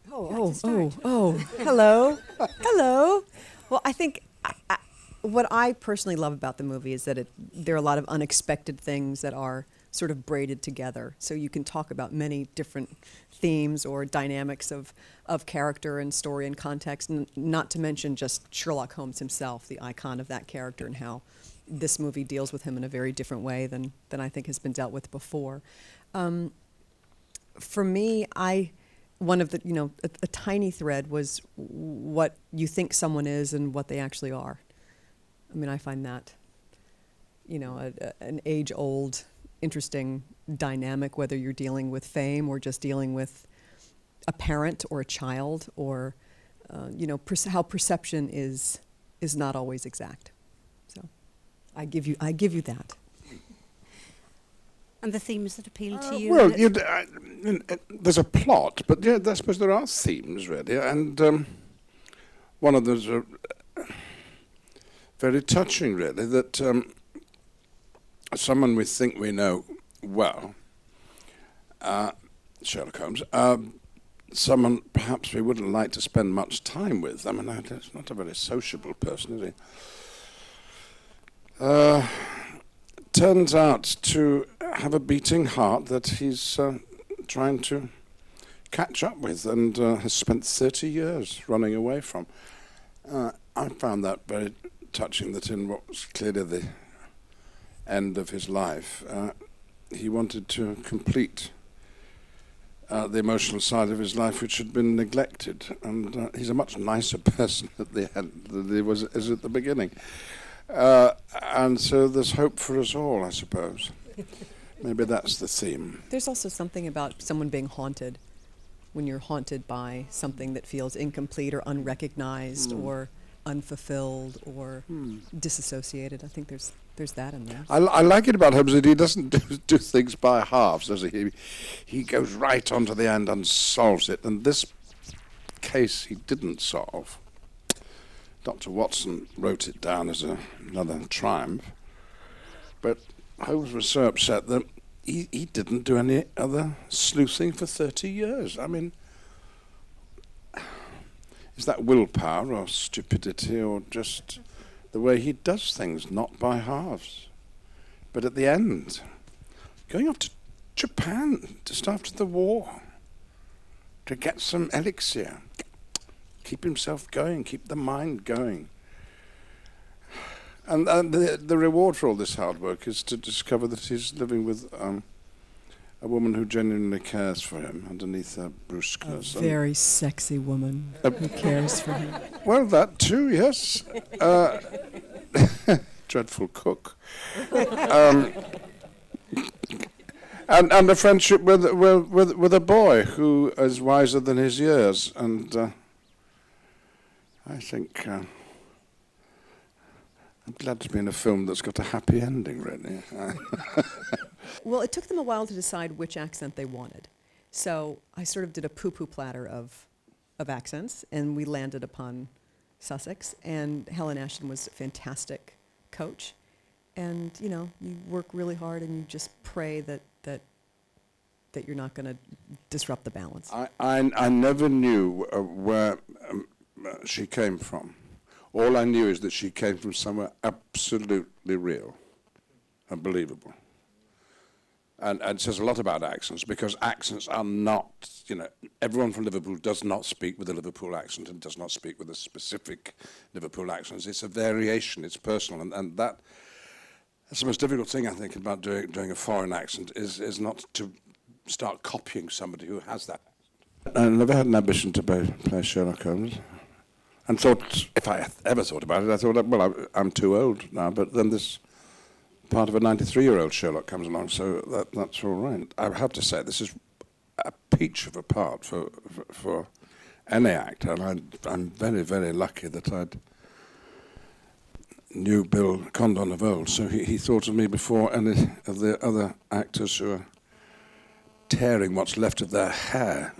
Hello. Hello. Well, I think what I personally love about the movie is that there are a lot of unexpected things that are sort of braided together. So you can talk about many different themes or dynamics of character and story and context, not to mention just Sherlock Holmes himself, the icon of that character, and how this movie deals with him in a very different way than I think has been dealt with before. For me, one of the, a tiny thread was what you think someone is and what they actually are. I mean, I find that, an age-old, interesting dynamic, whether you're dealing with fame or just dealing with a parent or a child, or, how perception is not always exact. So I give you that. And the themes that appeal to you? Well, there's a plot, but yeah, I suppose there are themes, really. And one of those are very touching, really, that someone we think we know well, Sherlock Holmes, someone perhaps we wouldn't like to spend much time with. I mean, he's not a very sociable person, is he? Turns out to have a beating heart that he's trying to catch up with, and has spent 30 years running away from. I found that very touching, that in what was clearly the end of his life, he wanted to complete the emotional side of his life, which had been neglected. And he's a much nicer person at the end than he is at the beginning. And so there's hope for us all, I suppose. Maybe that's the theme. There's also something about someone being haunted, when you're haunted by something that feels incomplete or unrecognized or unfulfilled or disassociated. I think there's that in there. I like it about Holmes that he doesn't do things by halves, does he? He goes right on to the end and solves it. And this case he didn't solve. Dr. Watson wrote it down as another triumph, but Holmes was so upset that he didn't do any other sleuthing for 30 years. I mean, is that willpower or stupidity or just the way he does things, not by halves? But at the end, going off to Japan just after the war to get some elixir, keep himself going, keep the mind going. And the reward for all this hard work is to discover that he's living with a woman who genuinely cares for him underneath her brusqueness. A very sexy woman who cares for him. Well, that too, yes. Dreadful cook. And a friendship with a boy who is wiser than his years. And I think I'm glad to be in a film that's got a happy ending, really. Well, it took them a while to decide which accent they wanted. So I sort of did a poo-poo platter of accents, and we landed upon Sussex. And Helen Ashton was a fantastic coach. And, you work really hard, and you just pray that you're not going to disrupt the balance. I never knew where she came from. All I knew is that she came from somewhere absolutely real and believable. And it says a lot about accents, because accents are not, everyone from Liverpool does not speak with a Liverpool accent and does not speak with a specific Liverpool accent. It's a variation, it's personal, and that's the most difficult thing, I think, about doing a foreign accent, is not to start copying somebody who has that. I never had an ambition to play Sherlock Holmes, and thought, if I ever thought about it, I thought, well, I'm too old now, but then this part of a 93-year-old Sherlock comes along, so that's all right. I have to say, this is a peach of a part for any actor, and I'm very, very lucky that I knew Bill Condon of old, so he thought of me before any of the other actors who are tearing what's left of their hair